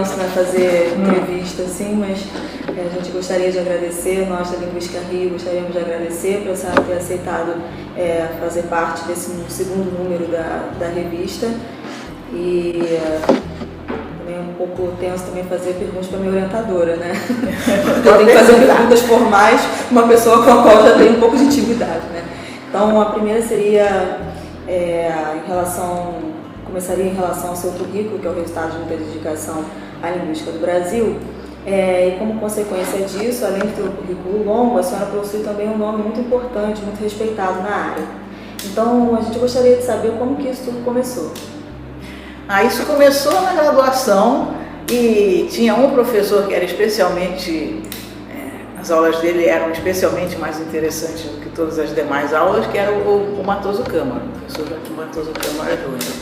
tenso, né, fazer entrevista assim, mas a gente gostaria de agradecer, nós da Linguística Rio gostaríamos de agradecer por Sara ter aceitado fazer parte desse segundo número da revista. E também é um pouco tenso também fazer perguntas para minha orientadora, né? Eu tenho que fazer perguntas formais para uma pessoa com a qual já tenho um pouco de intimidade, né? Então, a primeira seria começaria em relação ao seu currículo, que é o resultado de muita dedicação à linguística do Brasil. E como consequência disso, além de ter um currículo longo, a senhora possui também um nome muito importante, muito respeitado na área. Então, a gente gostaria de saber como que isso tudo começou. Isso começou na graduação e tinha um professor que era especialmente, as aulas dele eram especialmente mais interessantes do que todas as demais aulas, que era o Matoso Câmara, o professor Joaquim Matoso Câmara Júnior.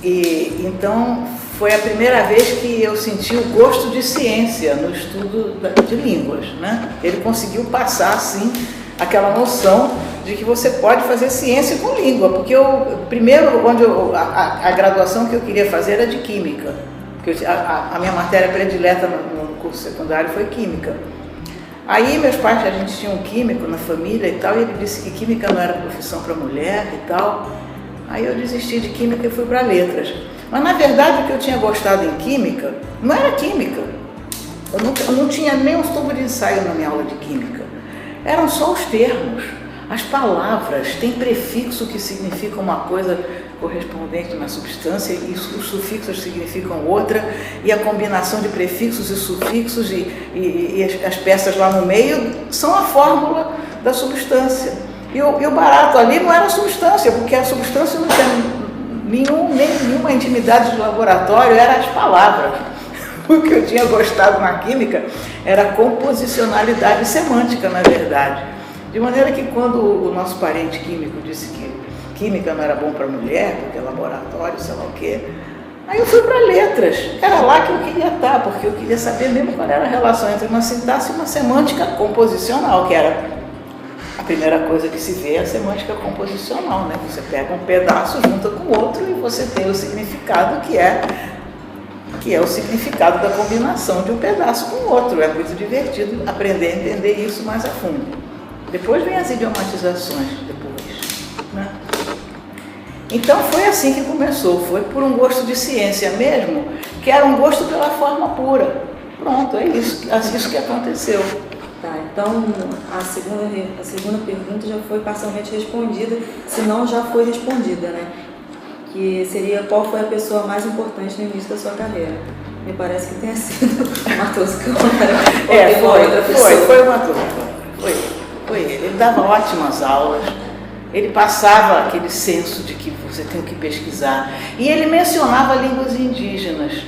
E então foi a primeira vez que eu senti o gosto de ciência no estudo de línguas, né? Ele conseguiu passar assim aquela noção de que você pode fazer ciência com língua, porque a graduação que eu queria fazer era de química, porque a minha matéria predileta no curso secundário foi química. Aí meus pais, a gente tinha um químico na família e tal, e ele disse que química não era profissão para mulher e tal. Aí eu desisti de química e fui para letras. Mas na verdade o que eu tinha gostado em química não era química. Eu não tinha nem um tubo de ensaio na minha aula de química. Eram só os termos, as palavras. Tem prefixo que significa uma coisa correspondente na substância e os sufixos significam outra, e a combinação de prefixos e sufixos e as peças lá no meio são a fórmula da substância. E o barato ali não era a substância, porque a substância não tinha nenhuma intimidade de laboratório, eram as palavras. O que eu tinha gostado na química era a composicionalidade semântica, na verdade. De maneira que quando o nosso parente químico disse que química não era bom para mulher, porque é laboratório, sei lá o quê, aí eu fui para letras. Era lá que eu queria estar, porque eu queria saber mesmo qual era a relação entre uma sintaxe e uma semântica composicional, que era a primeira coisa que se vê, é a semântica composicional, né? Você pega um pedaço, junta com o outro e você tem o significado que é o significado da combinação de um pedaço com o outro. É muito divertido aprender a entender isso mais a fundo. Depois vem as idiomatizações, né? Então foi assim que começou, foi por um gosto de ciência mesmo, que era um gosto pela forma pura. Pronto, é isso que aconteceu. Tá, então a segunda pergunta já foi parcialmente respondida, se não já foi respondida, né? Que seria qual foi a pessoa mais importante no início da sua carreira. Me parece que tenha sido o Matoso Câmara. Foi o Matoso. Foi ele. Ele dava ótimas aulas, ele passava aquele senso de que você tem que pesquisar. E ele mencionava línguas indígenas.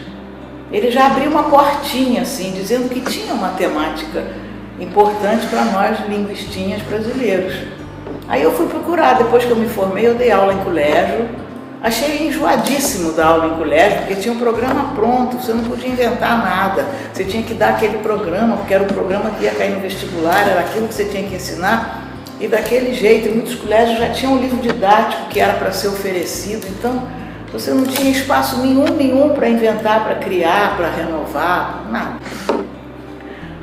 Ele já abriu uma portinha, assim, dizendo que tinha uma temática importante para nós linguistinhas brasileiros. Aí eu fui procurar, depois que eu me formei, eu dei aula em colégio. Achei enjoadíssimo dar aula em colégio, porque tinha um programa pronto, você não podia inventar nada. Você tinha que dar aquele programa, porque era o programa que ia cair no vestibular, era aquilo que você tinha que ensinar, e daquele jeito. E muitos colégios já tinham um livro didático que era para ser oferecido, então você não tinha espaço nenhum para inventar, para criar, para renovar, nada.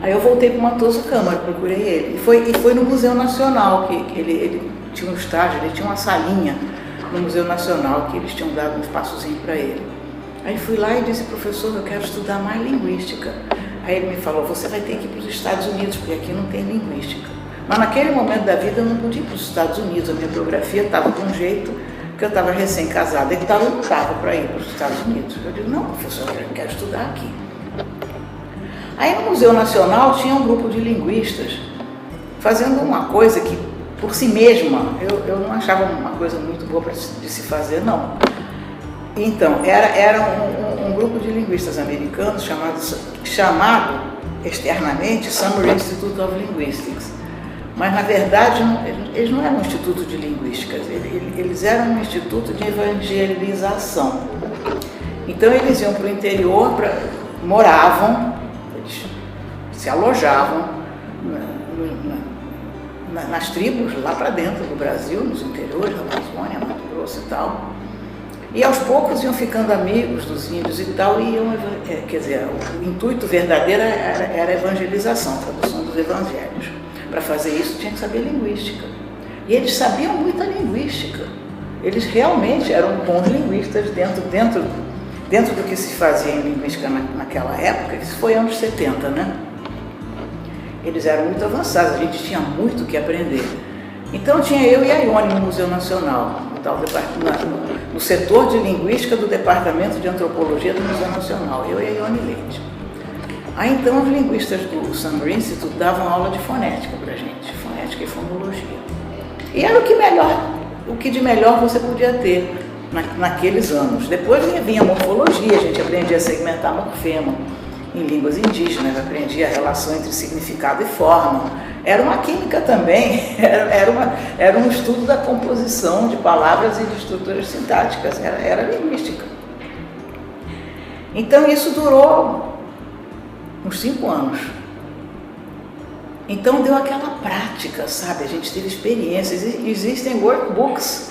Aí eu voltei para o Matoso Câmara, procurei ele. E foi no Museu Nacional, que ele tinha um estágio, ele tinha uma salinha no Museu Nacional, que eles tinham dado um espaçozinho para ele. Aí fui lá e disse, professor, eu quero estudar mais linguística. Aí ele me falou, você vai ter que ir para os Estados Unidos, porque aqui não tem linguística. Mas naquele momento da vida eu não podia ir para os Estados Unidos, a minha biografia estava de um jeito que eu estava recém-casada, então eu não estava para ir para os Estados Unidos. Eu disse, não, professor, eu quero estudar aqui. Aí no Museu Nacional tinha um grupo de linguistas fazendo uma coisa que, por si mesma, eu não achava uma coisa muito boa de se fazer, não. Então, era um grupo de linguistas americanos chamado externamente Summer Institute of Linguistics. Mas, na verdade, eles não eram um instituto de linguística, eles eram um instituto de evangelização. Então, eles iam para o interior, moravam, eles se alojavam nas tribos, lá para dentro do Brasil, nos interiores da Amazônia, Mato Grosso e tal. E aos poucos iam ficando amigos dos índios e tal, e iam, quer dizer, o intuito verdadeiro era a evangelização, a tradução dos evangelhos. Para fazer isso tinha que saber linguística. E eles sabiam muita linguística. Eles realmente eram bons linguistas dentro do que se fazia em linguística naquela época, que foi anos 70, né? Eles eram muito avançados, a gente tinha muito o que aprender. Então tinha eu e a Ione no Museu Nacional, no setor de linguística do Departamento de Antropologia do Museu Nacional, eu e a Ione Leite. Aí então os linguistas do Summer Institute davam aula de fonética para a gente, fonética e fonologia. E era o que de melhor você podia ter naqueles anos. Depois vinha morfologia, a gente aprendia a segmentar morfema em línguas indígenas, aprendia a relação entre significado e forma. Era uma química também, era um estudo da composição de palavras e de estruturas sintáticas, era linguística. Então isso durou uns 5 anos. Então deu aquela prática, sabe? A gente teve experiências, existem workbooks,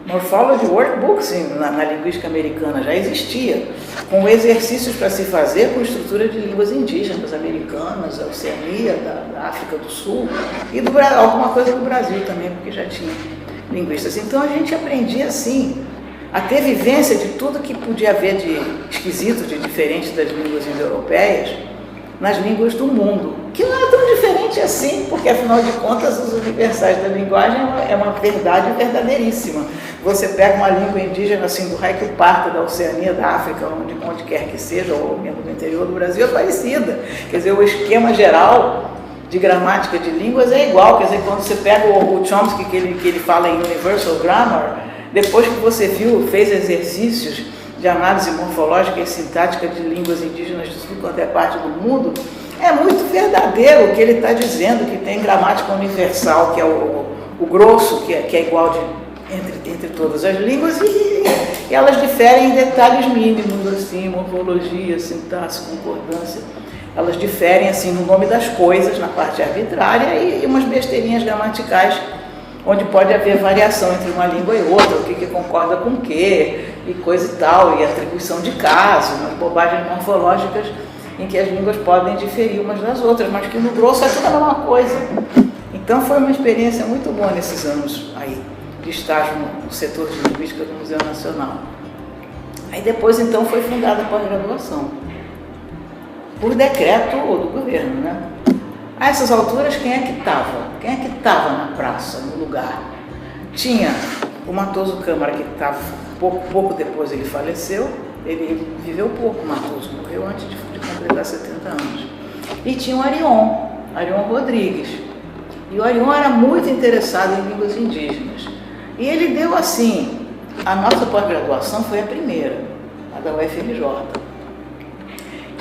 morphology workbooks na linguística americana, já existia, com exercícios para se fazer com estrutura de línguas indígenas, americanas, da Oceania, da África do Sul, e alguma coisa do Brasil também, porque já tinha linguistas. Então a gente aprendia assim, a ter vivência de tudo que podia haver de esquisito, de diferente das línguas indo-europeias, nas línguas do mundo, que não é tão diferente assim, porque afinal de contas os universais da linguagem é uma verdade verdadeiríssima. Você pega uma língua indígena assim do raio que parta da Oceania, da África, onde quer que seja, ou mesmo do interior do Brasil, é parecida. Quer dizer, o esquema geral de gramática de línguas é igual. Quer dizer, quando você pega o Chomsky, que ele fala em Universal Grammar, depois que você fez exercícios de análise morfológica e sintática de línguas indígenas de tudo quanto é parte do mundo, é muito verdadeiro o que ele está dizendo, que tem gramática universal, que é o grosso, que é igual entre todas as línguas, e elas diferem em detalhes mínimos, assim, morfologia, sintaxe, concordância. Elas diferem assim no nome das coisas, na parte arbitrária, e umas besteirinhas gramaticais, onde pode haver variação entre uma língua e outra, o que concorda com o que, e coisa e tal, e atribuição de caso, umas bobagens morfológicas em que as línguas podem diferir umas das outras, mas que no grosso é tudo a mesma coisa. Então foi uma experiência muito boa nesses anos aí, de estágio no setor de linguística do Museu Nacional. Aí depois então foi fundada a pós-graduação, por decreto do governo, né? A essas alturas, quem é que estava? Quem é que estava na praça, no lugar? Tinha o Matoso Câmara, que estava, pouco depois ele faleceu, ele viveu pouco, o Matoso morreu antes de completar 70 anos. E tinha o Arion Rodrigues. E o Arion era muito interessado em línguas indígenas. E ele deu assim, a nossa pós-graduação foi a primeira, a da UFRJ.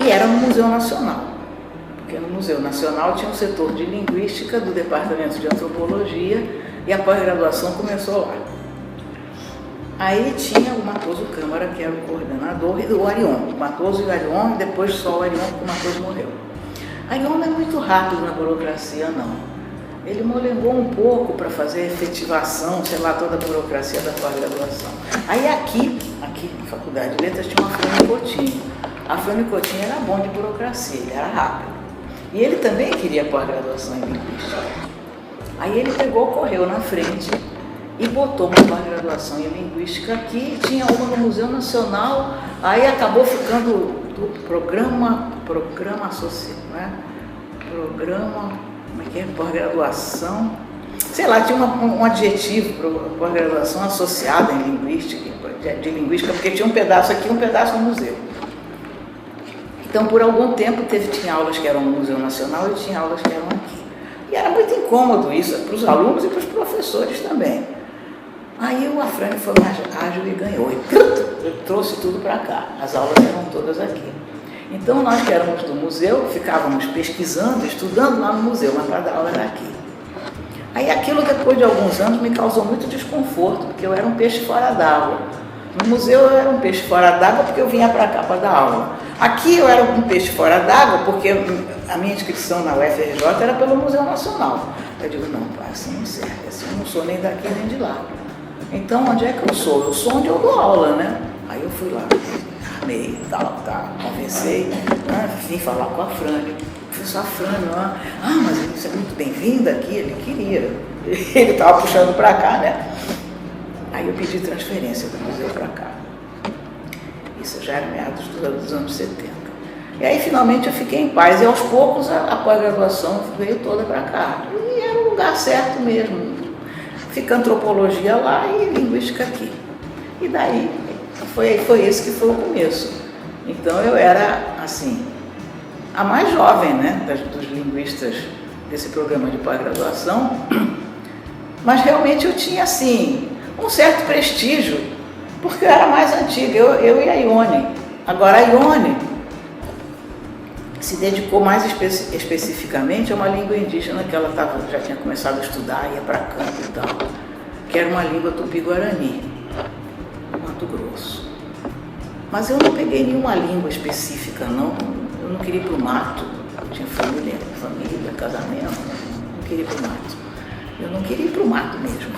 E era no Museu Nacional. Porque no Museu Nacional tinha um setor de linguística do Departamento de Antropologia e a pós-graduação começou lá. Aí tinha o Matoso Câmara, que era o coordenador, e o Arion, o Matoso e o Arion, e depois só o Arion, porque o Matoso morreu. Arion não é muito rápido na burocracia, não. Ele molengou um pouco para fazer a efetivação, sei lá, toda a burocracia da pós-graduação. Aí aqui na Faculdade de Letras tinha uma Afrânio Coutinho. A Afrânio Coutinho era bom de burocracia, ele era rápido. E ele também queria pós-graduação em linguística. Aí ele correu na frente e botou uma pós-graduação em linguística aqui, tinha uma no Museu Nacional, aí acabou ficando do programa associado, né? Como é que é? Pós-graduação, sei lá, tinha um adjetivo para pós-graduação associada em linguística, de linguística, porque tinha um pedaço aqui e um pedaço no museu. Então, por algum tempo, tinha aulas que eram no Museu Nacional e tinha aulas que eram aqui. E era muito incômodo isso, para os alunos e para os professores também. Aí o Afrânio foi mais ágil e ganhou. E trouxe tudo para cá. As aulas eram todas aqui. Então, nós que éramos do museu, ficávamos pesquisando, estudando lá no museu, mas para dar aula era aqui. Aí aquilo, depois de alguns anos, me causou muito desconforto, porque eu era um peixe fora d'água. No museu eu era um peixe fora d'água porque eu vinha para cá para dar aula. Aqui eu era um peixe fora d'água porque a minha inscrição na UFRJ era pelo Museu Nacional. Eu digo, não, assim não serve, assim eu não sou nem daqui nem de lá. Então, onde é que eu sou? Eu sou onde eu dou aula, né? Aí eu fui lá, armei, tal, conversei, vim falar com a Frânio. Professor Frânio, mas você é muito bem-vinda aqui, ele queria. Ele estava puxando para cá, né? Aí eu pedi transferência do museu para cá. Isso já era meados dos anos 70. E aí, finalmente, eu fiquei em paz. E, aos poucos, a pós-graduação veio toda para cá. E era o lugar certo mesmo. Fica antropologia lá e linguística aqui. E daí, foi esse que foi o começo. Então, eu era, assim, a mais jovem, né, dos linguistas desse programa de pós-graduação. Mas, realmente, eu tinha, assim, um certo prestígio, porque eu era mais antiga, eu e a Ione. Agora, a Ione se dedicou mais especificamente a uma língua indígena que ela já tinha começado a estudar, ia para campo e tal, que era uma língua tupi-guarani, Mato Grosso. Mas eu não peguei nenhuma língua específica, não. Eu não queria ir para o mato, eu tinha família, casamento, não queria ir para o mato. Eu não queria ir para o mato mesmo.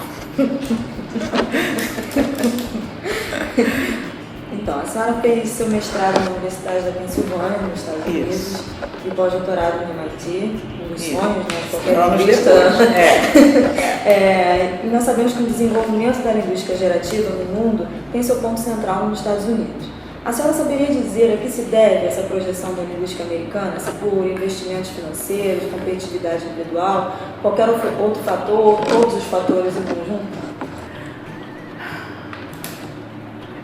Então, a senhora fez seu mestrado na Universidade da Pensilvânia, nos Estados Unidos, e pós-doutorado no MIT, um dos sonhos, né, de qualquer linguista. E nós sabemos que o desenvolvimento da linguística gerativa no mundo tem seu ponto central nos Estados Unidos. A senhora saberia dizer a que se deve essa projeção da linguística americana, se por investimentos financeiros, competitividade individual, qualquer outro fator, todos os fatores em conjunto?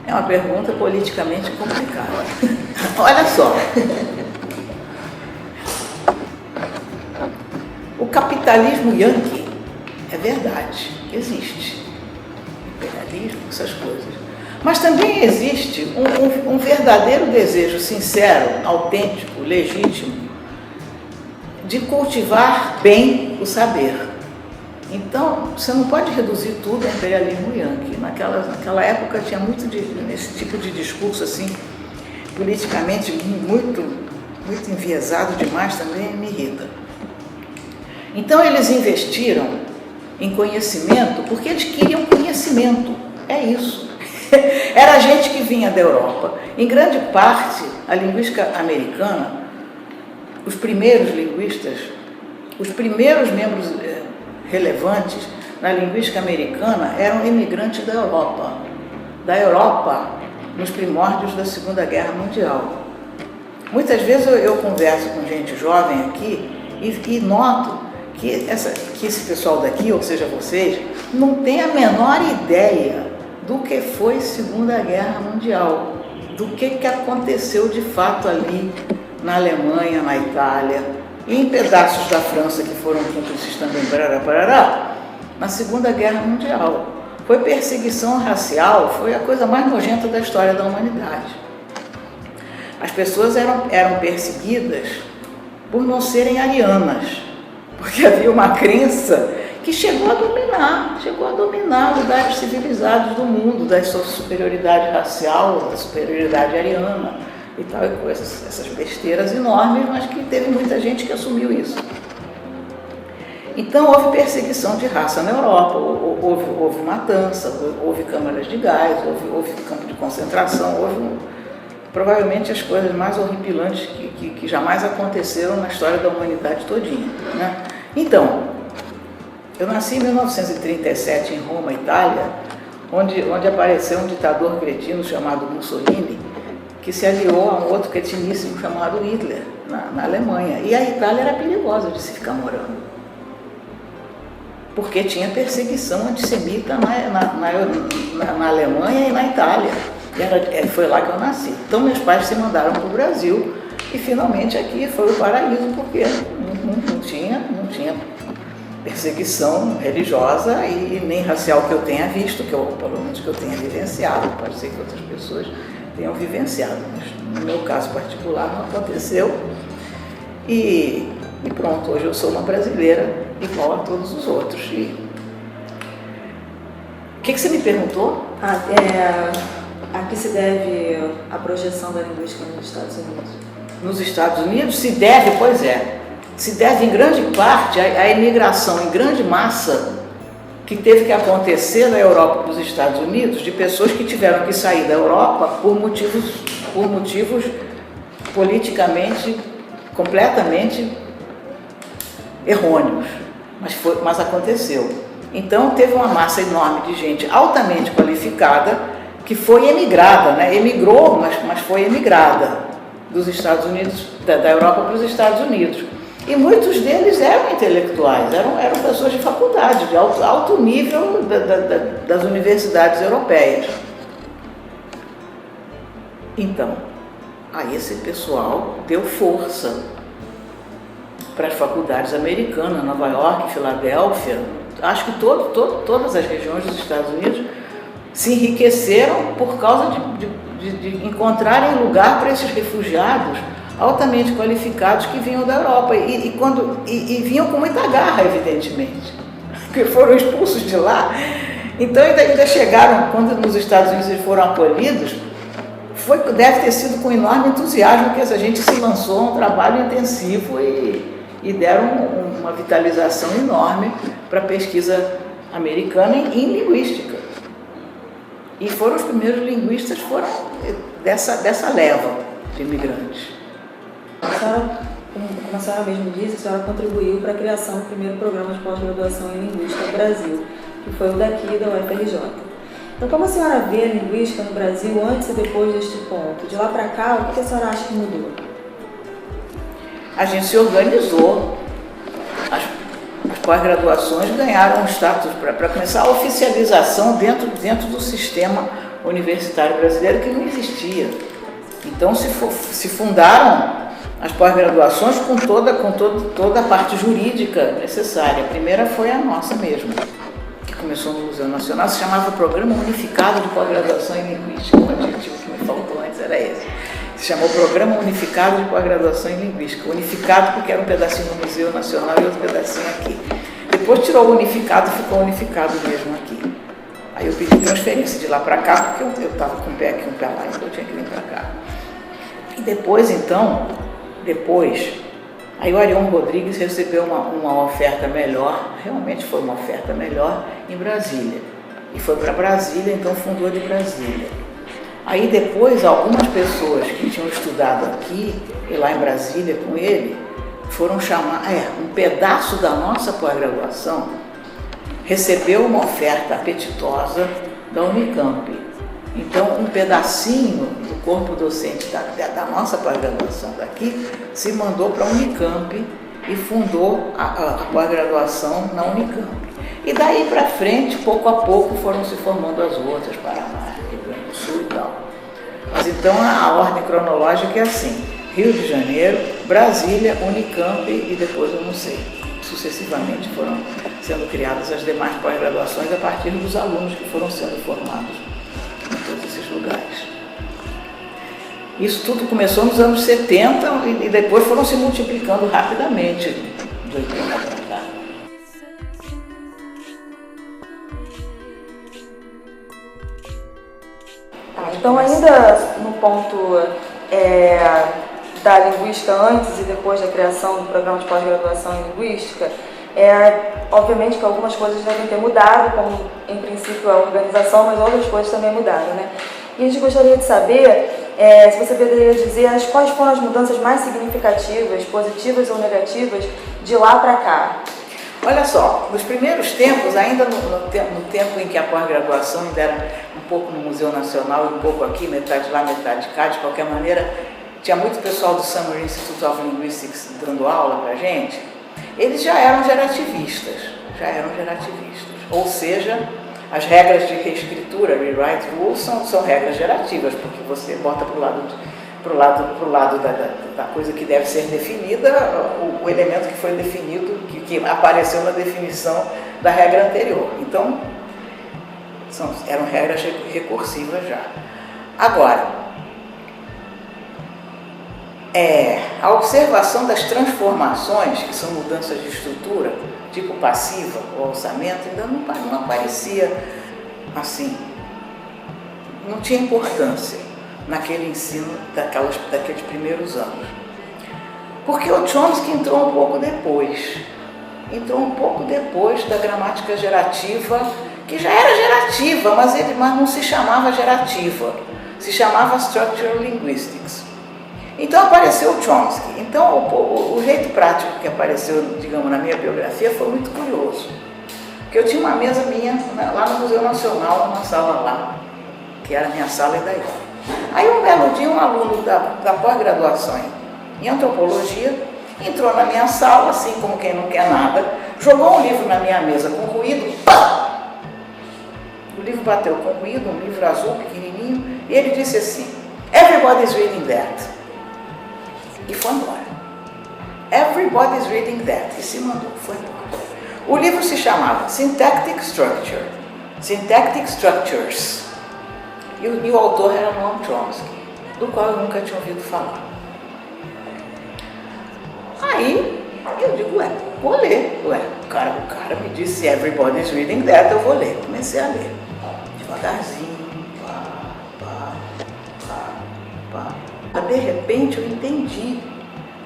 É uma pergunta politicamente complicada. Olha só. O capitalismo yankee é verdade, existe. Imperialismo, essas coisas. Mas também existe um verdadeiro desejo sincero, autêntico, legítimo, de cultivar bem o saber. Então, você não pode reduzir tudo ao imperialismo yankee. Naquela época tinha muito esse tipo de discurso assim, politicamente muito enviesado demais, também me irrita. Então, eles investiram em conhecimento porque eles queriam conhecimento. É isso. Era gente que vinha da Europa. Em grande parte, a linguística americana, os primeiros linguistas, os primeiros membros relevantes na linguística americana eram imigrantes da Europa. Da Europa, nos primórdios da Segunda Guerra Mundial. Muitas vezes eu converso com gente jovem aqui e noto que esse pessoal daqui, ou seja, vocês, não tem a menor ideia do que foi Segunda Guerra Mundial, do que aconteceu de fato ali na Alemanha, na Itália, e em pedaços da França que foram cúmplices também, na Segunda Guerra Mundial. Foi perseguição racial, foi a coisa mais nojenta da história da humanidade. As pessoas eram perseguidas por não serem arianas, porque havia uma crença que chegou a dominar lugares civilizados do mundo, da sua superioridade racial, da superioridade ariana e tal, e coisas, essas besteiras enormes, mas que teve muita gente que assumiu isso. Então houve perseguição de raça na Europa, houve matança, houve câmaras de gás, houve campo de concentração, houve provavelmente as coisas mais horripilantes que jamais aconteceram na história da humanidade todinha, né? Então, eu nasci em 1937 em Roma, Itália, onde apareceu um ditador cretino chamado Mussolini, que se aliou a um outro cretiníssimo chamado Hitler, na Alemanha. E a Itália era perigosa de se ficar morando, porque tinha perseguição antissemita na Alemanha e na Itália. E foi lá que eu nasci. Então meus pais se mandaram para o Brasil e finalmente aqui foi o paraíso, porque não tinha perseguição religiosa e nem racial que eu tenha visto, pelo menos que eu tenha vivenciado. Pode ser que outras pessoas tenham vivenciado, mas no meu caso particular não aconteceu. E pronto, hoje eu sou uma brasileira igual a todos os outros. E o que você me perguntou? A que se deve a projeção da linguística nos Estados Unidos? Nos Estados Unidos se deve, pois é, se deve em grande parte à imigração em grande massa que teve que acontecer na Europa e nos Estados Unidos, de pessoas que tiveram que sair da Europa por motivos politicamente completamente errôneos, mas aconteceu. Então teve uma massa enorme de gente altamente qualificada que foi emigrada, né? Emigrou, mas foi emigrada dos Estados Unidos, da Europa para os Estados Unidos. E muitos deles eram intelectuais, eram pessoas de faculdade, de alto nível das universidades europeias. Então, aí esse pessoal deu força para as faculdades americanas, Nova York, Filadélfia. Acho que todas as regiões dos Estados Unidos se enriqueceram por causa de encontrarem lugar para esses refugiados altamente qualificados que vinham da Europa e vinham com muita garra, evidentemente, porque foram expulsos de lá. Então ainda chegaram, quando nos Estados Unidos eles foram acolhidos, deve ter sido com enorme entusiasmo que essa gente se lançou a um trabalho intensivo e deram uma vitalização enorme para a pesquisa americana em linguística. E foram os primeiros linguistas dessa leva de imigrantes. Como a senhora mesmo disse, a senhora contribuiu para a criação do primeiro programa de pós-graduação em linguística no Brasil, que foi o daqui da UFRJ. Então, como a senhora vê a linguística no Brasil antes e depois deste ponto? De lá para cá, o que a senhora acha que mudou? A gente se organizou, as pós-graduações ganharam um status para começar a oficialização dentro do sistema universitário brasileiro que não existia. Então se fundaram as pós-graduações com toda a parte jurídica necessária. A primeira foi a nossa mesmo, que começou no Museu Nacional, se chamava Programa Unificado de Pós-Graduação em Linguística. O adjetivo que me faltou antes era esse. Se chamou Programa Unificado de Pós-Graduação em Linguística. Unificado porque era um pedacinho no Museu Nacional e outro pedacinho aqui. Depois tirou o unificado e ficou unificado mesmo aqui. Aí eu pedi transferência de lá para cá, porque eu estava com um pé aqui, um pé lá, então eu tinha que vir para cá. E depois, aí o Arion Rodrigues recebeu uma oferta melhor, realmente foi uma oferta melhor, em Brasília. E foi para Brasília, então fundou de Brasília. Aí depois, algumas pessoas que tinham estudado aqui e lá em Brasília com ele, foram chamar, um pedaço da nossa pós-graduação recebeu uma oferta apetitosa da Unicamp. Então, um pedacinho do corpo docente da nossa pós-graduação daqui se mandou para a Unicamp e fundou a pós-graduação na Unicamp. E daí para frente, pouco a pouco, foram se formando as outras, Paraná, Rio Grande do Sul e tal. Mas então a ordem cronológica é assim: Rio de Janeiro, Brasília, Unicamp e depois eu não sei. Sucessivamente foram sendo criadas as demais pós-graduações a partir dos alunos que foram sendo formados em todos esses lugares. Isso tudo começou nos anos 70 e depois foram se multiplicando rapidamente de 80 para cá. Então, ainda no ponto da linguística antes e depois da criação do programa de pós-graduação em linguística, obviamente que algumas coisas devem ter mudado, como em princípio a organização, mas outras coisas também mudaram, né? E a gente gostaria de saber se você poderia dizer quais foram as mudanças mais significativas, positivas ou negativas, de lá para cá. Olha só, nos primeiros tempos, ainda no tempo em que a pós-graduação ainda era um pouco no Museu Nacional e um pouco aqui, metade lá, metade cá, de qualquer maneira, tinha muito pessoal do Summer Institute of Linguistics dando aula para a gente, eles já eram gerativistas, ou seja, as regras de reescritura, rewrite rules, são regras gerativas, porque você bota para o lado da coisa que deve ser definida, o elemento que foi definido, que apareceu na definição da regra anterior. Então, eram regras recursivas já. Agora, a observação das transformações, que são mudanças de estrutura, tipo passiva ou alçamento, ainda não aparecia assim, não tinha importância naquele ensino daqueles primeiros anos. Porque o Chomsky entrou um pouco depois. entrou um pouco depois da gramática gerativa, que já era gerativa, mas não se chamava gerativa, se chamava Structural Linguistics. Então apareceu o Chomsky. Então o jeito prático que apareceu, digamos, na minha biografia foi muito curioso. Porque eu tinha uma mesa minha lá no Museu Nacional, numa sala lá, que era a minha sala e daí. Aí um belo dia um aluno da pós-graduação em antropologia entrou na minha sala, assim como quem não quer nada, jogou um livro na minha mesa com ruído, pá! O livro bateu com ruído, um livro azul, pequenininho, e ele disse assim, "Everybody's reading that." E foi embora. "Everybody's reading that." E se mandou, foi embora. O livro se chamava Syntactic Structure, Syntactic Structures. E o autor era Noam Chomsky, do qual eu nunca tinha ouvido falar. Aí eu digo, vou ler. O cara me disse, "Everybody's reading that", eu vou ler. Comecei a ler, devagarzinho, De repente eu entendi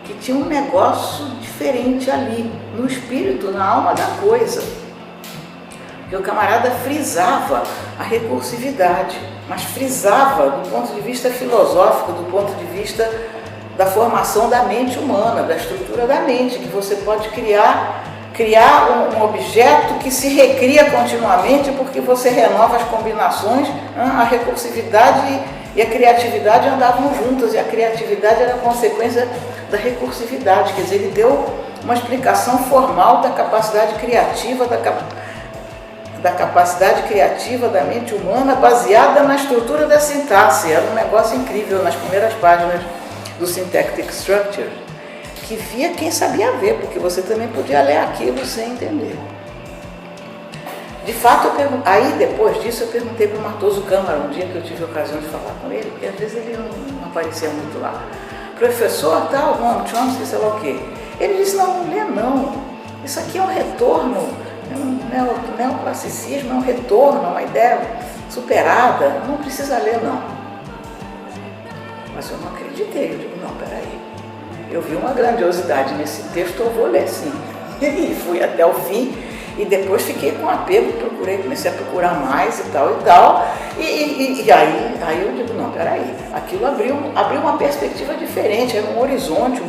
que tinha um negócio diferente ali, no espírito, na alma da coisa. Que o camarada frisava a recursividade, mas frisava do ponto de vista filosófico, do ponto de vista da formação da mente humana, da estrutura da mente, que você pode criar um objeto que se recria continuamente porque você renova as combinações, a recursividade e a criatividade andavam juntas, e a criatividade era consequência da recursividade, quer dizer, ele deu uma explicação formal da capacidade criativa, da capacidade criativa da mente humana baseada na estrutura da sintaxe. Era um negócio incrível nas primeiras páginas do Syntactic Structure, que via quem sabia ver, porque você também podia ler aquilo sem entender. De fato, aí depois disso eu perguntei para o Matoso Câmara, um dia que eu tive a ocasião de falar com ele, porque às vezes ele não aparecia muito lá. "Professor, tal, Noam Chomsky, sei lá o quê." Ele disse, não lê não, isso aqui é um retorno, neoclassicismo é um retorno, é uma ideia superada, não precisa ler não. Mas eu não acreditei, eu digo, não, peraí, eu vi uma grandiosidade nesse texto, eu vou ler sim. E fui até o fim. E depois fiquei com apego, comecei a procurar mais e tal. E aí eu digo, não, peraí, aquilo abriu uma perspectiva diferente, era um horizonte,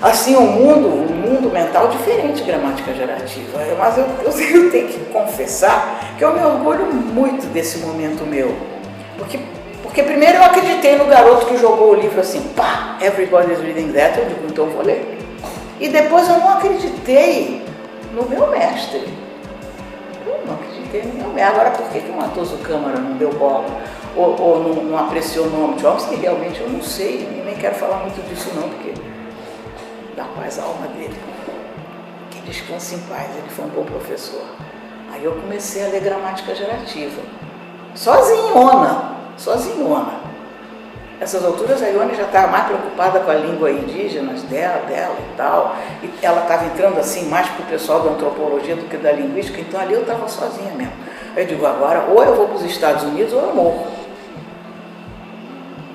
assim, um mundo mental diferente, gramática gerativa. Mas eu tenho que confessar que eu me orgulho muito desse momento meu. Porque primeiro eu acreditei no garoto que jogou o livro assim, pá, "Everybody's reading that", eu digo, então eu vou ler. E depois eu não acreditei no meu mestre. Eu não acreditei no meu mestre. Agora, por que o Matoso Câmara não deu bola? Ou não apreciou o Noam Chomsky? Realmente eu não sei, e nem quero falar muito disso não, porque dá paz à alma dele. Que descanse em paz, ele foi um bom professor. Aí eu comecei a ler gramática gerativa. Sozinhona. Essas alturas a Ione já estava mais preocupada com a língua indígena dela e tal, e ela estava entrando assim mais para o pessoal da antropologia do que da linguística, então ali eu estava sozinha mesmo. Aí eu digo, agora ou eu vou para os Estados Unidos ou eu morro.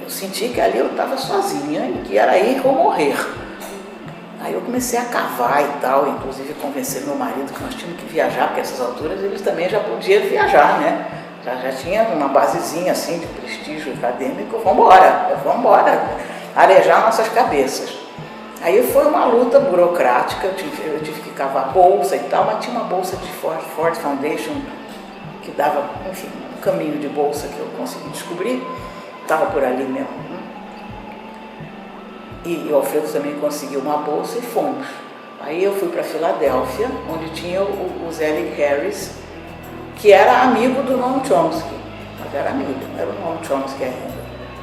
Eu senti que ali eu estava sozinha e que era ir ou morrer. Aí eu comecei a cavar e tal, inclusive convencer meu marido que nós tínhamos que viajar, porque essas alturas eles também já podiam viajar, né? Já tinha uma basezinha assim de prestígio acadêmico, vamos embora, arejar nossas cabeças. Aí foi uma luta burocrática, eu tive que cavar bolsa e tal, mas tinha uma bolsa de Ford Foundation que dava, enfim, um caminho de bolsa que eu consegui descobrir, estava por ali mesmo. E o Alfredo também conseguiu uma bolsa e fomos. Aí eu fui para Filadélfia, onde tinha o Zelig Harris, que era amigo do Noam Chomsky, mas era amigo, não era o Noam Chomsky ainda,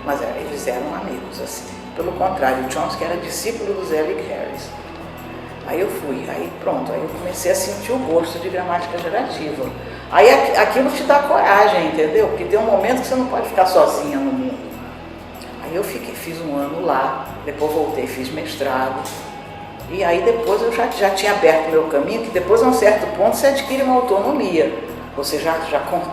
mas eles eram amigos, assim. Pelo contrário, o Chomsky era discípulo do Zelig Harris. Aí eu fui, aí pronto, aí eu comecei a sentir o gosto de gramática gerativa. Aí aquilo te dá coragem, entendeu? Porque tem um momento que você não pode ficar sozinha no mundo. Aí eu fiz um ano lá, depois voltei, fiz mestrado. E aí depois eu já tinha aberto o meu caminho, que depois a um certo ponto você adquire uma autonomia. Você já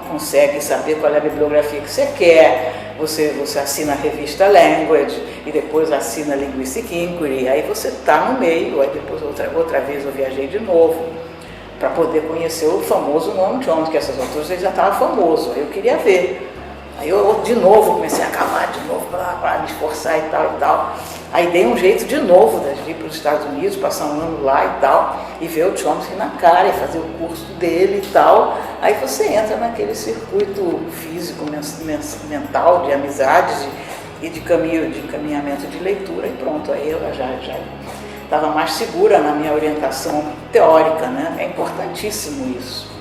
consegue saber qual é a bibliografia que você quer, você assina a revista Language e depois assina a Linguistic Inquiry, aí você está no meio, aí depois outra vez eu viajei de novo para poder conhecer o famoso Noam Chomsky, que essas alturas ele já estava famoso, aí eu queria ver. Aí eu de novo comecei a cavar de novo para me esforçar e tal. Aí dei um jeito de novo de ir para os Estados Unidos, passar um ano lá e tal, e ver o Chomsky na cara e fazer o curso dele e tal. Aí você entra naquele circuito físico, mental, de amizades e de encaminhamento de leitura e pronto. Aí eu já estava mais segura na minha orientação teórica, né? É importantíssimo isso.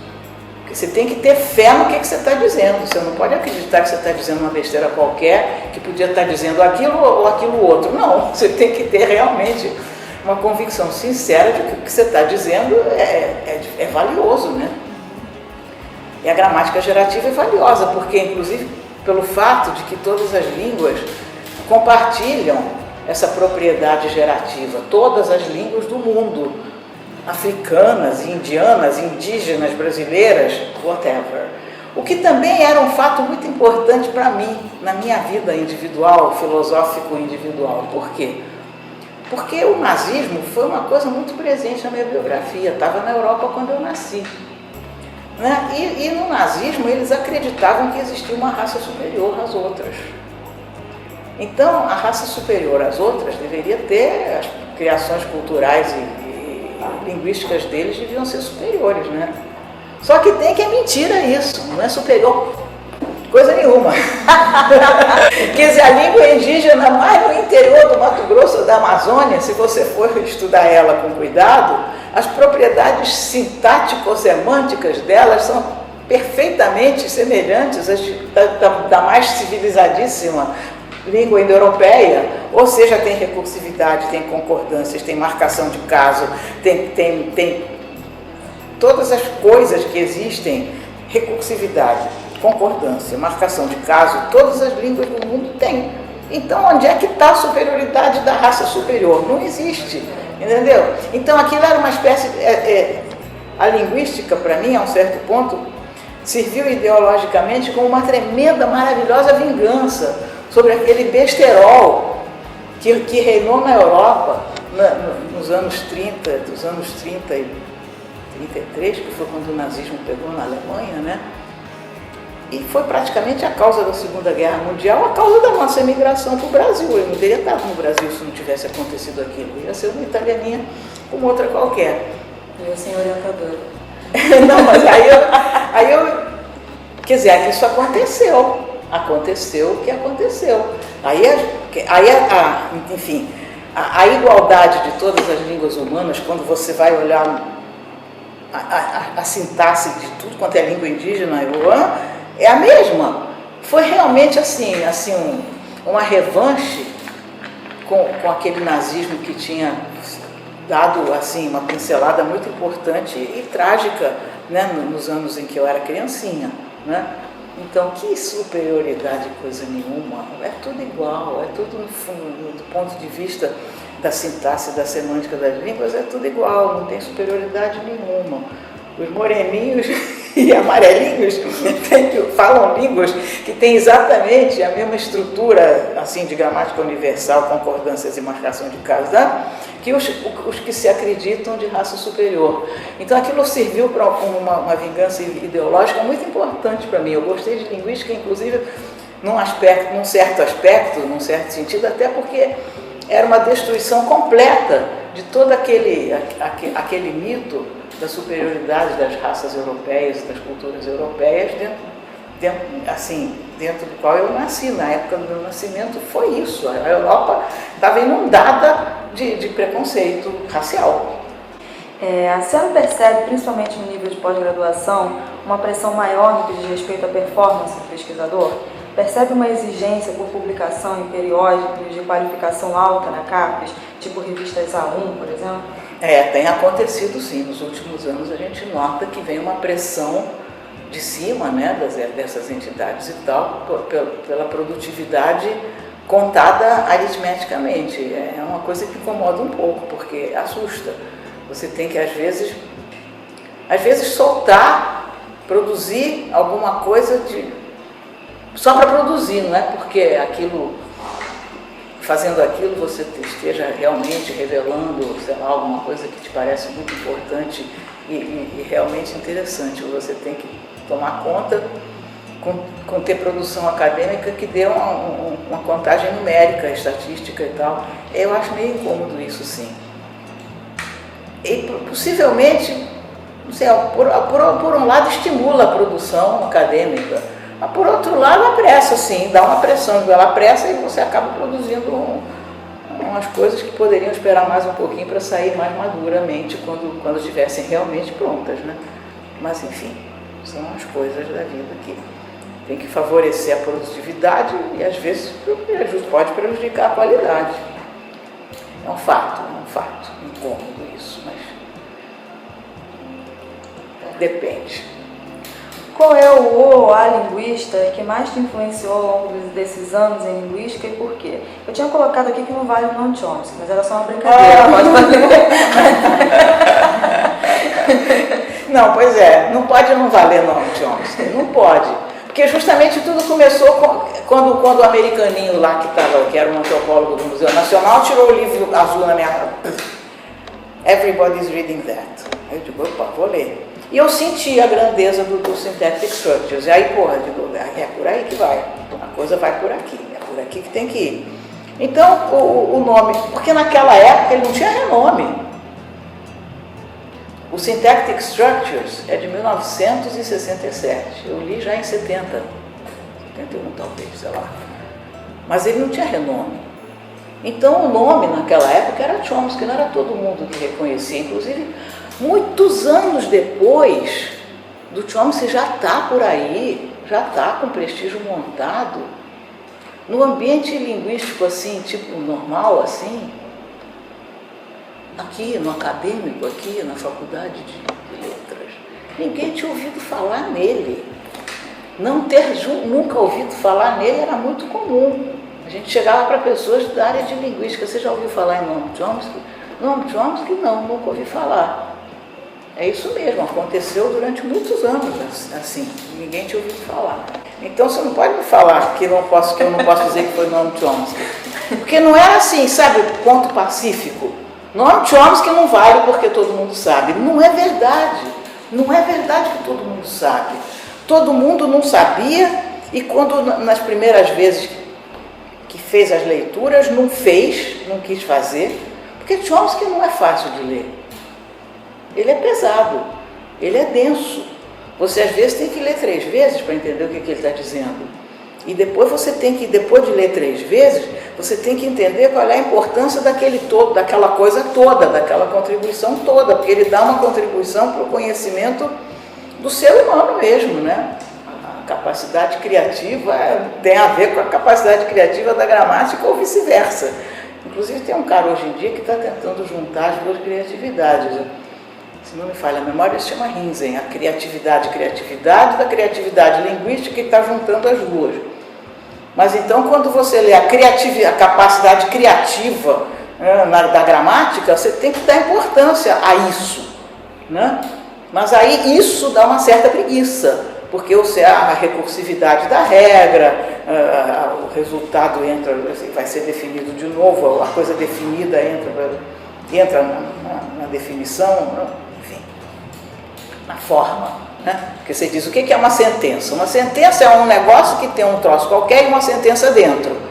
Você tem que ter fé no que você está dizendo. Você não pode acreditar que você está dizendo uma besteira qualquer, que podia estar dizendo aquilo ou aquilo outro. Não, você tem que ter realmente uma convicção sincera de que o que você está dizendo é valioso, né? E a gramática gerativa é valiosa, porque, inclusive, pelo fato de que todas as línguas compartilham essa propriedade gerativa, todas as línguas do mundo, africanas, indianas, indígenas, brasileiras, whatever. O que também era um fato muito importante para mim, na minha vida individual, filosófico individual. Por quê? Porque o nazismo foi uma coisa muito presente na minha biografia. Estava na Europa quando eu nasci. Né? E no nazismo eles acreditavam que existia uma raça superior às outras. Então, a raça superior às outras deveria ter as criações culturais e linguísticas deles deviam ser superiores, né? Só que tem que é mentira isso, não é superior coisa nenhuma. Quer dizer, a língua indígena mais no interior do Mato Grosso, da Amazônia, se você for estudar ela com cuidado, as propriedades sintático-semânticas delas são perfeitamente semelhantes às da mais civilizadíssima língua indo-europeia, ou seja, tem recursividade, tem concordâncias, tem marcação de caso, tem todas as coisas que existem, recursividade, concordância, marcação de caso, todas as línguas do mundo têm. Então, onde é que está a superioridade da raça superior? Não existe, entendeu? Então, aquilo era uma espécie... a linguística, para mim, a um certo ponto, serviu ideologicamente como uma tremenda, maravilhosa vingança sobre aquele besterol que reinou na Europa nos anos 30, dos anos 30 e 33, que foi quando o nazismo pegou na Alemanha, né? E foi praticamente a causa da Segunda Guerra Mundial, a causa da nossa imigração para o Brasil. Eu não teria estado no Brasil se não tivesse acontecido aquilo. Eu ia ser uma italianinha como outra qualquer. Eu sem orientadora. Não, mas aí eu... Quer dizer, isso aconteceu. Aconteceu o que aconteceu. Enfim, a igualdade de todas as línguas humanas, quando você vai olhar a sintaxe de tudo quanto é língua indígena, é a mesma. Foi realmente assim uma revanche com aquele nazismo que tinha dado assim, uma pincelada muito importante e trágica, né, nos anos em que eu era criancinha, né? Então, que superioridade, coisa nenhuma, é tudo igual, é tudo, no fundo, do ponto de vista da sintaxe, da semântica das línguas, é tudo igual, não tem superioridade nenhuma. Os moreninhos e amarelinhos falam línguas que têm exatamente a mesma estrutura assim, de gramática universal, concordâncias e marcação de caso, né? Que os que se acreditam de raça superior. Então aquilo serviu como uma vingança ideológica muito importante para mim. Eu gostei de linguística, inclusive, num certo sentido, até porque era uma destruição completa de todo aquele mito da superioridade das raças europeias, das culturas europeias, dentro do qual eu nasci. Na época do meu nascimento foi isso. A Europa estava inundada de preconceito racial. A senhora percebe, principalmente no nível de pós-graduação, uma pressão maior no que diz respeito à performance do pesquisador? Percebe uma exigência por publicação em periódicos de qualificação alta na CAPES, tipo revistas A1, por exemplo? Tem acontecido sim. Nos últimos anos a gente nota que vem uma pressão de cima, né, dessas entidades e tal, pela produtividade contada aritmeticamente. É uma coisa que incomoda um pouco, porque assusta. Você tem que, às vezes soltar, produzir alguma coisa só para produzir, não é porque fazendo aquilo você esteja realmente revelando, sei lá, alguma coisa que te parece muito importante e realmente interessante. Você tem que tomar conta com ter produção acadêmica que dê uma contagem numérica, estatística e tal. Eu acho meio incômodo isso, sim. E possivelmente, não sei, por um lado estimula a produção acadêmica, mas por outro lado apressa, sim, dá uma pressão, ela apressa e você acaba produzindo umas coisas que poderiam esperar mais um pouquinho para sair mais maduramente quando estivessem realmente prontas, né? Mas enfim, são as coisas da vida que tem que favorecer a produtividade e às vezes pode prejudicar a qualidade. É um fato, incômodo isso, mas depende. Qual é o ou a linguista que mais te influenciou ao longo desses anos em linguística e por quê? Eu tinha colocado aqui que não vale o Noam Chomsky, mas era só uma brincadeira, pode valer. Não, pois é, não pode não valer Noam Chomsky, não pode. Porque justamente tudo começou quando o americaninho lá que era um antropólogo do Museu Nacional tirou o livro azul na minha mão. Everybody's reading that. Aí eu digo, opa, vou ler. E eu senti a grandeza do Syntactic Structures. E aí, porra, eu digo, é por aí que vai. A coisa vai por aqui, é por aqui que tem que ir. Então, o nome, porque naquela época ele não tinha renome. O Syntactic Structures é de 1967, eu li já em 70, 71 talvez, sei lá. Mas ele não tinha renome. Então o nome naquela época era Chomsky, não era todo mundo que reconhecia. Inclusive, muitos anos depois, do Chomsky já está por aí, já está com prestígio montado. No ambiente linguístico assim, tipo normal assim, aqui no acadêmico, aqui na faculdade de letras, ninguém tinha ouvido falar nele. Não ter nunca ouvido falar nele era muito comum. A gente chegava para pessoas da área de linguística, você já ouviu falar em Noam Chomsky? Noam Chomsky não, nunca ouvi falar. É isso mesmo, aconteceu durante muitos anos assim, ninguém tinha ouvido falar. Então você não pode me falar que eu não posso dizer que foi Noam Chomsky. Porque não era assim, sabe, o ponto pacífico. Noam Chomsky não vale porque todo mundo sabe. Não é verdade. Não é verdade que todo mundo sabe. Todo mundo não sabia e quando nas primeiras vezes que fez as leituras, não quis fazer, porque Chomsky não é fácil de ler. Ele é pesado, ele é denso. Você às vezes tem que ler 3 vezes para entender o que ele está dizendo. E depois depois de ler 3 vezes, você tem que entender qual é a importância daquele todo, daquela coisa toda, daquela contribuição toda, porque ele dá uma contribuição para o conhecimento do ser humano mesmo, né? A capacidade criativa tem a ver com a capacidade criativa da gramática ou vice-versa. Inclusive tem um cara hoje em dia que está tentando juntar as duas criatividades. Se não me falha a memória, ele se chama Rinzen, a criatividade da criatividade linguística que está juntando as duas. Mas então, quando você lê a capacidade criativa da gramática, você tem que dar importância a isso, né? Mas aí isso dá uma certa preguiça, porque a recursividade da regra, o resultado vai ser definido de novo, a coisa definida entra na definição, enfim, na forma. Né? Porque você diz, o que é uma sentença? Uma sentença é um negócio que tem um troço qualquer e uma sentença dentro.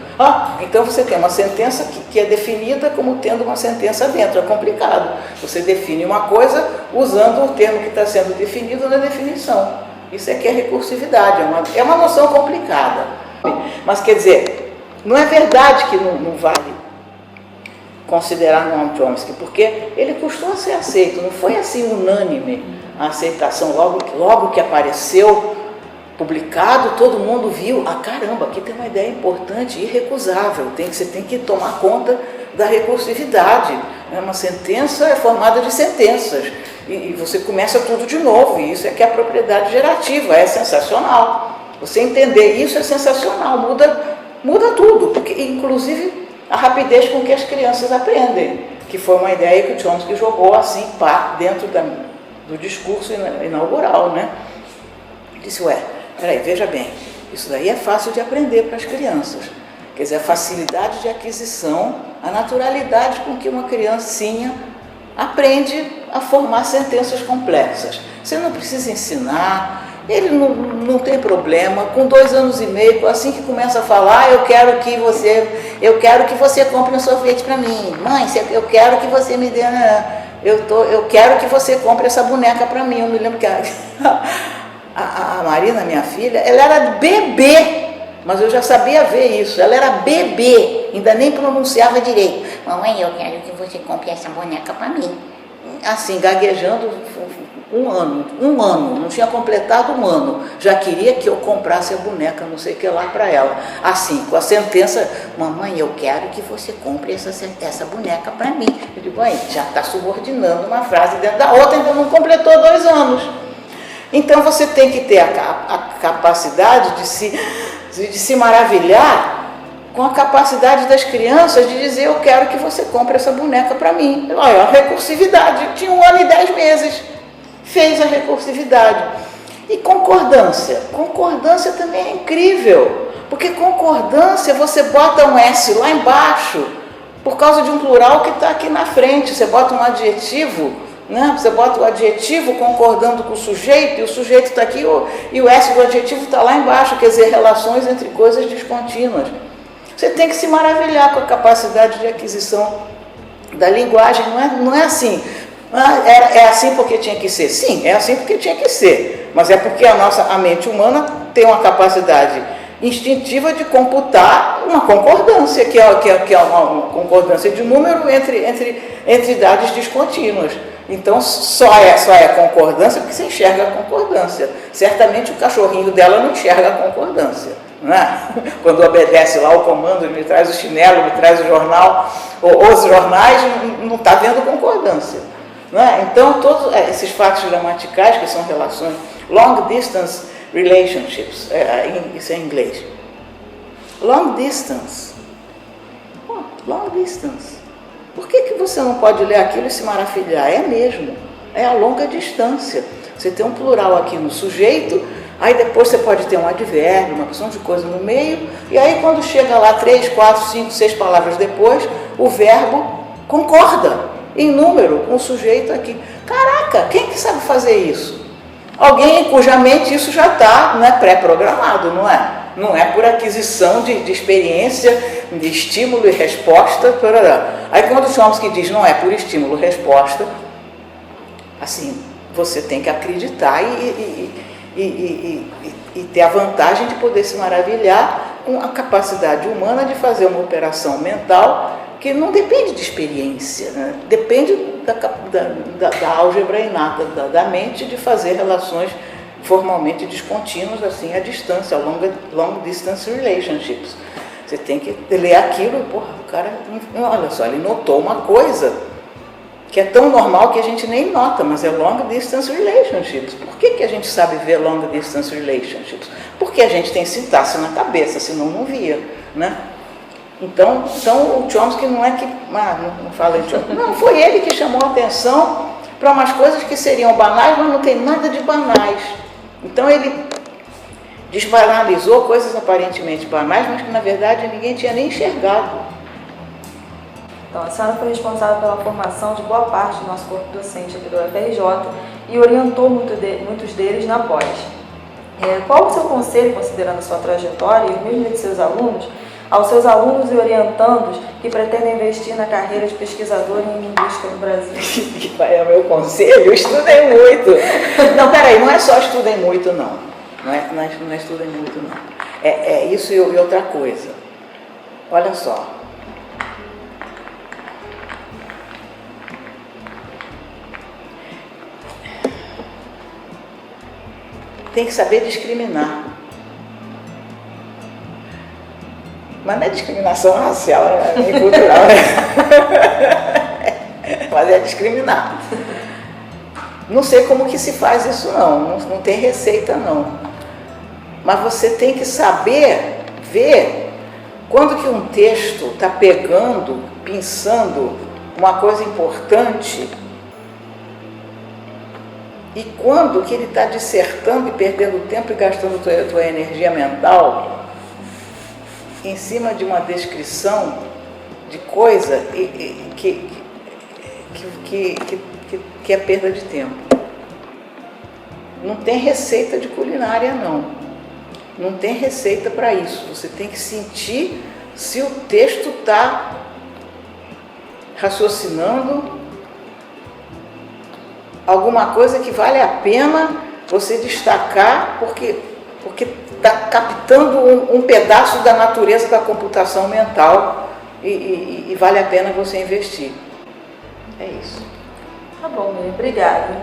Então você tem uma sentença que é definida como tendo uma sentença dentro. É complicado. Você define uma coisa usando o termo que está sendo definido na definição. Isso aqui é recursividade, é uma noção complicada. Mas quer dizer, não é verdade que não vale considerar Noam Chomsky, porque ele custou a ser aceito, não foi assim unânime a aceitação. Logo que apareceu publicado, todo mundo viu, caramba, aqui tem uma ideia importante, irrecusável, você tem que tomar conta da recursividade. Uma sentença é formada de sentenças, e você começa tudo de novo, e isso é que é a propriedade gerativa, é sensacional. Você entender isso é sensacional, muda tudo, porque inclusive a rapidez com que as crianças aprendem, que foi uma ideia que o Chomsky jogou assim, dentro do discurso inaugural, né? Ele disse, peraí, veja bem, Isso daí é fácil de aprender para as crianças. Quer dizer, a facilidade de aquisição, a naturalidade com que uma criancinha aprende a formar sentenças complexas. Você não precisa ensinar, ele não tem problema. Com 2 anos e meio, assim que começa a falar, eu quero que você compre um sorvete para mim. Mãe, eu quero que você me dê... Eu quero que você compre essa boneca para mim. Eu me lembro que a Marina, minha filha, ela era bebê, mas eu já sabia ver isso. Ela era bebê, ainda nem pronunciava direito. Mamãe, eu quero que você compre essa boneca para mim. Assim, gaguejando 1 ano, não tinha completado 1 ano, já queria que eu comprasse a boneca, não sei o que lá para ela. Assim, com a sentença, mamãe, eu quero que você compre essa boneca para mim. Eu digo, aí, já está subordinando uma frase dentro da outra, ainda não completou 2 anos. Então você tem que ter a capacidade de se maravilhar com a capacidade das crianças de dizer, eu quero que você compre essa boneca para mim. Olha, a recursividade, tinha 1 ano e 10 meses, fez a recursividade. E concordância também é incrível, porque concordância você bota um S lá embaixo, por causa de um plural que está aqui na frente, você bota um adjetivo, né? Você bota o adjetivo concordando com o sujeito, e o sujeito está aqui, e o S do adjetivo está lá embaixo, quer dizer, relações entre coisas descontínuas. Você tem que se maravilhar com a capacidade de aquisição da linguagem, não é assim, é assim porque tinha que ser. Sim, é assim porque tinha que ser, mas é porque a mente humana tem uma capacidade instintiva de computar uma concordância, que é uma concordância de número entre dados descontínuos. Então, só é concordância porque você enxerga a concordância. Certamente o cachorrinho dela não enxerga a concordância. Não é? Quando obedece lá o comando, ele me traz o chinelo, me traz o jornal, ou os jornais, não está vendo concordância. Não é? Então, todos esses fatos gramaticais, que são relações, long distance relationships, isso é em inglês. Long distance. Long distance. Por que você não pode ler aquilo e se maravilhar? É mesmo, é a longa distância. Você tem um plural aqui no sujeito, aí depois você pode ter um advérbio, uma porção de coisa no meio, e aí quando chega lá 3, 4, 5, 6 palavras depois, o verbo concorda em número com o sujeito aqui. Caraca, quem que sabe fazer isso? Alguém cuja mente isso já está, né, pré-programado, não é? Não é por aquisição de experiência, de estímulo e resposta. Aí quando o Chomsky diz não é por estímulo e resposta, assim, você tem que acreditar e ter a vantagem de poder se maravilhar com a capacidade humana de fazer uma operação mental que não depende de experiência, né? Depende da álgebra inata da mente de fazer relações formalmente descontínuas, assim, à distância, long distance relationships. Você tem que ler aquilo, porra, o cara, olha só, ele notou uma coisa que é tão normal que a gente nem nota, mas é long distance relationships. Por que a gente sabe ver long distance relationships? Porque a gente tem sintaxe na cabeça, senão não via, né? Então o Chomsky não é que... não fala em Chomsky. Não, foi ele que chamou a atenção para umas coisas que seriam banais, mas não tem nada de banais. Então ele desbanalizou coisas aparentemente banais, mas que na verdade ninguém tinha nem enxergado. Então, a senhora foi responsável pela formação de boa parte do nosso corpo docente aqui do UFRJ e orientou muitos deles na pós. Qual o seu conselho, considerando a sua trajetória e mesmo de seus alunos, aos seus alunos e orientandos que pretendem investir na carreira de pesquisador em linguística no Brasil? É o meu conselho? Estudem muito. Não, peraí, não é só estudem muito, não. Não é estudem muito, não. É isso e outra coisa. Olha só. Tem que saber discriminar. Mas não é discriminação racial, é cultural, né? Mas é discriminar. Não sei como que se faz isso não tem receita não. Mas você tem que saber ver quando que um texto está pegando, pensando uma coisa importante E quando que ele está dissertando e perdendo tempo e gastando tua energia mental em cima de uma descrição de coisa que é perda de tempo. Não tem receita de culinária, não. Não tem receita para isso. Você tem que sentir se o texto está raciocinando alguma coisa que vale a pena você destacar, porque está captando um pedaço da natureza da computação mental e vale a pena você investir. É isso. Tá bom, Miriam. Obrigada.